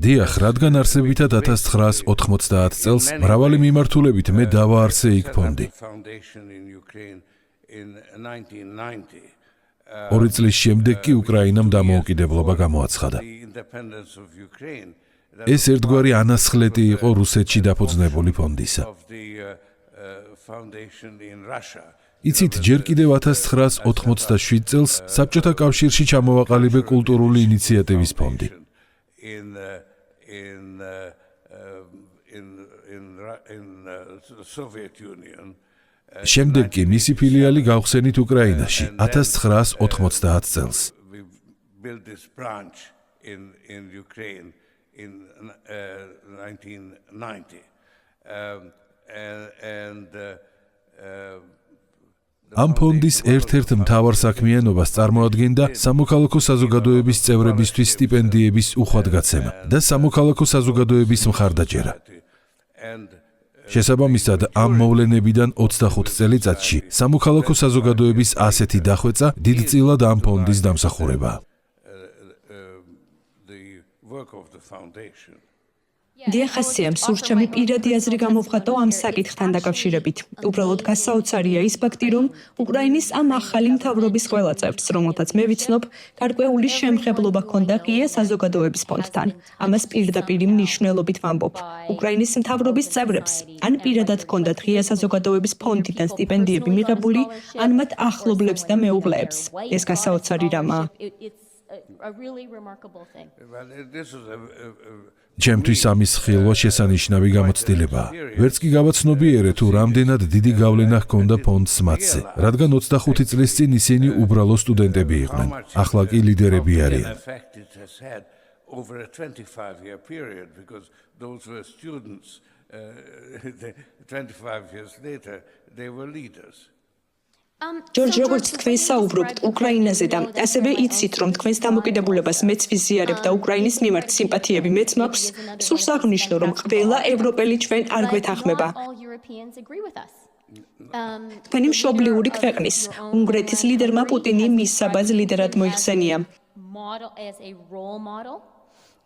დიახ, რადგან არსებითად 1990 წელს მრავალი მიმართულებით მე დავაარსე იქ ფონდი. 2 წლის შემდეგ კი უკრაინამ დამოუკიდებლობა გამოაცხადა. ეს ერთგვარი ანასხლეტი იყო რუსეთში დაფუძნებული ფონდისა. იცით, ჯერ კიდევ 1987 წელს საბჭოთა კავშირში ჩამოვაყალიბე კულტურული ინიციატივის ფონდი. შემდეგ კი მისი ფილიალი გავხსენით უკრაინაში 1990 წელს. ამ ფონდის ერთ-ერთ მთავარ საქმიანობას წარმოადგენდა სამოქალაქო საზოგადოების წევრებისთვის სტიპენდიების უხვადგაცემა და სამოქალაქო საზოგადოების მხარდაჭერა. შესაბამისად, ამ მოვლენებიდან 25 წელიწადში სამოქალაქო საზოგადოების ასეთი დახვეწა დიდწილად ამ ფონდის დამსახურებაა. დიახასიამ სურჩამი პირადი აზრი გამოვხატო ამ საკითხთან დაკავშირებით. უბრალოდ გასაოცარია ის ფაქტი, რომ უკრაინის ამ ახალი მთავრობის ყველა წევრს, რომელთაც მე ვიცნობ, გარკვეული შემხებლობა ჰქონდა ღია საზოგადოების ფონდთან. ამას პირდაპირი მნიშვნელობით ვამბობ. უკრაინის მთავრობის წევრებს ან პირადად ჰქონდათ ღია საზოგადოების ფონდიდან სტიპენდიები მიღებული, ან მათ ახლობლებს და მეუღლეებს. ეს გასაოცარი რამაა. ჩემთვის ამის ხილვა შესანიშნავი გამოცდილებაა. ვერც კი გავაცნობიერე თუ რამდენად დიდი გავლენა ჰქონდა ფონდს მათზე, რადგან 25 წლის წინ ისინი უბრალო სტუდენტები იყვნენ. ახლა კი ლიდერები არიან. ჯორჯ, როგორც თქვენ საუბრობთ უკრაინაზე და ასევე იცით, რომ თქვენს დამოკიდებულებას მეც ვიზიარებ და უკრაინის მიმართ სიმპათიები მეც მაქვს, სურს აღნიშნო, რომ ყველა ევროპელი ჩვენ არ გვეთანხმება. თქვენი მშობლიური ქვეყნის, უნგრეთის ლიდერმა პუტინი მის საბაძ ლიდერად მოიხსენია.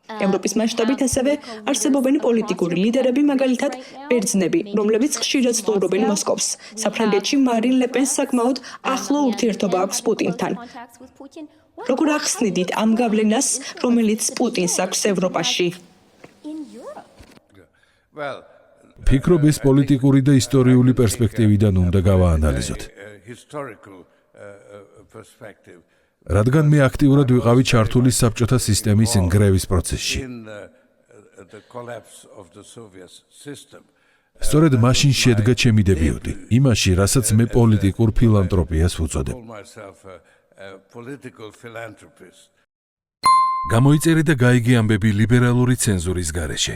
ევროპის მასშტაბით ასევე არსებობენ პოლიტიკური ლიდერები, მაგალითად ბერძნები, რომლებიც ხშირად სტუმრობენ მოსკოვს. საფრანგეთში მარინ ლე პენს საკმაოდ ახლო ურთიერთობა აქვს პუტინთან. როგორ ახსნიდით ამ გავლენას, რომელიც პუტინს აქვს ევროპაში? ფიქრობ, ეს პოლიტიკური და ისტორიული პერსპექტივიდან უნდა გავაანალიზოთ. რადგან მე აქტიურად ვიყავი ჩართული საბჭოთა სისტემის ნგრევის პროცესში. სწორედ მაშინ შედგა ჩემი დებიუტი, იმაში, რასაც მე პოლიტიკურ ფილანტროპიას ვუწოდებ. გამოიწერე და გაიგე ამბები ლიბერალური ცენზურის გარეშე.